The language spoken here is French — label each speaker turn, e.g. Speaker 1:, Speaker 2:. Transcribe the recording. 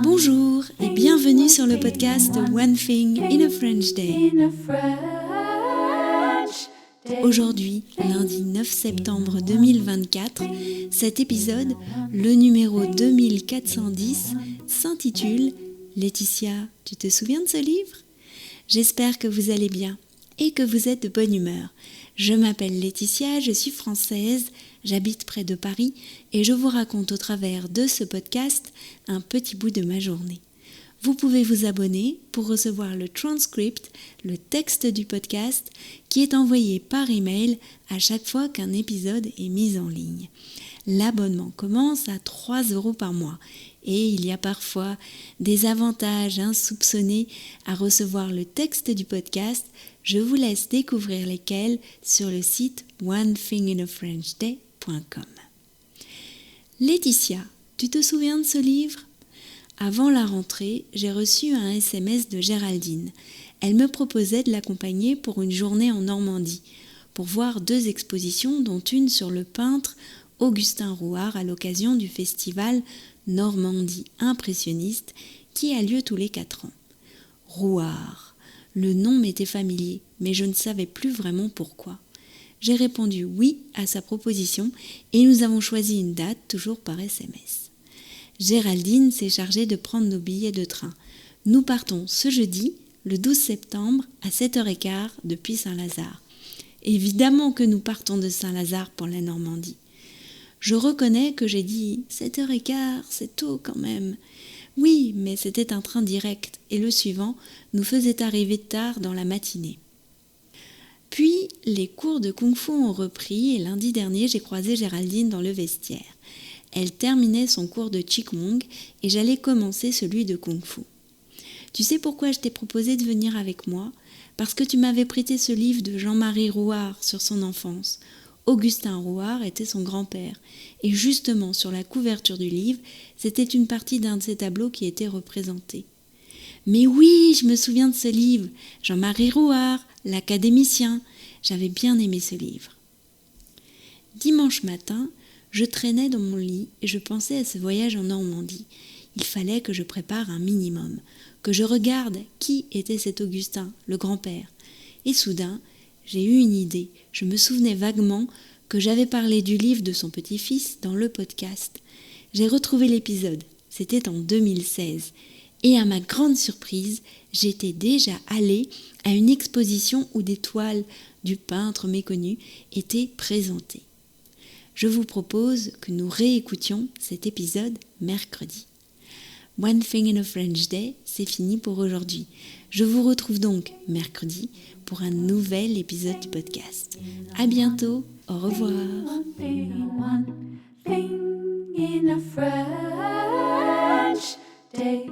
Speaker 1: Bonjour et bienvenue sur le podcast One Thing in a French Day. Aujourd'hui, lundi 9 septembre 2024, cet épisode, le numéro 2410, s'intitule « Laetitia, tu te souviens de ce livre ?» J'espère que vous allez bien et que vous êtes de bonne humeur. Je m'appelle Laetitia, je suis française, j'habite près de Paris et je vous raconte au travers de ce podcast un petit bout de ma journée. Vous pouvez vous abonner pour recevoir le transcript, le texte du podcast qui est envoyé par email à chaque fois qu'un épisode est mis en ligne. L'abonnement commence à 3 € par mois et il y a parfois des avantages insoupçonnés à recevoir le texte du podcast. Je vous laisse découvrir lesquels sur le site onethinginafrenchday.com. Laetitia, tu te souviens de ce livre ? Avant la rentrée, j'ai reçu un SMS de Géraldine. Elle me proposait de l'accompagner pour une journée en Normandie, pour voir 2 expositions, dont une sur le peintre Augustin Rouart à l'occasion du festival Normandie impressionniste qui a lieu tous les 4 ans. Rouart, le nom m'était familier, mais je ne savais plus vraiment pourquoi. J'ai répondu oui à sa proposition et nous avons choisi une date, toujours par SMS. Géraldine s'est chargée de prendre nos billets de train. Nous partons ce jeudi, le 12 septembre, à 7h15 depuis Saint-Lazare. Évidemment que nous partons de Saint-Lazare pour la Normandie. Je reconnais que j'ai dit 7h15, c'est tôt quand même. Oui, mais c'était un train direct et le suivant nous faisait arriver tard dans la matinée. Puis, les cours de kung-fu ont repris et lundi dernier, j'ai croisé Géraldine dans le vestiaire. Elle terminait son cours de qigong et j'allais commencer celui de kung-fu. Tu sais pourquoi je t'ai proposé de venir avec moi ? Parce que tu m'avais prêté ce livre de Jean-Marie Rouart sur son enfance. Augustin Rouart était son grand-père. Et justement, sur la couverture du livre, c'était une partie d'un de ses tableaux qui était représenté. Mais oui, je me souviens de ce livre. Jean-Marie Rouart, l'académicien. J'avais bien aimé ce livre. Dimanche matin, je traînais dans mon lit et je pensais à ce voyage en Normandie. Il fallait que je prépare un minimum, que je regarde qui était cet Augustin, le grand-père. Et soudain, j'ai eu une idée. Je me souvenais vaguement que j'avais parlé du livre de son petit-fils dans le podcast. J'ai retrouvé l'épisode. C'était en 2016. Et à ma grande surprise, j'étais déjà allée à une exposition où des toiles du peintre méconnu étaient présentées. Je vous propose que nous réécoutions cet épisode mercredi. One Thing in a French Day, c'est fini pour aujourd'hui. Je vous retrouve donc mercredi pour un nouvel épisode du podcast. À bientôt, au revoir. One thing in a French day.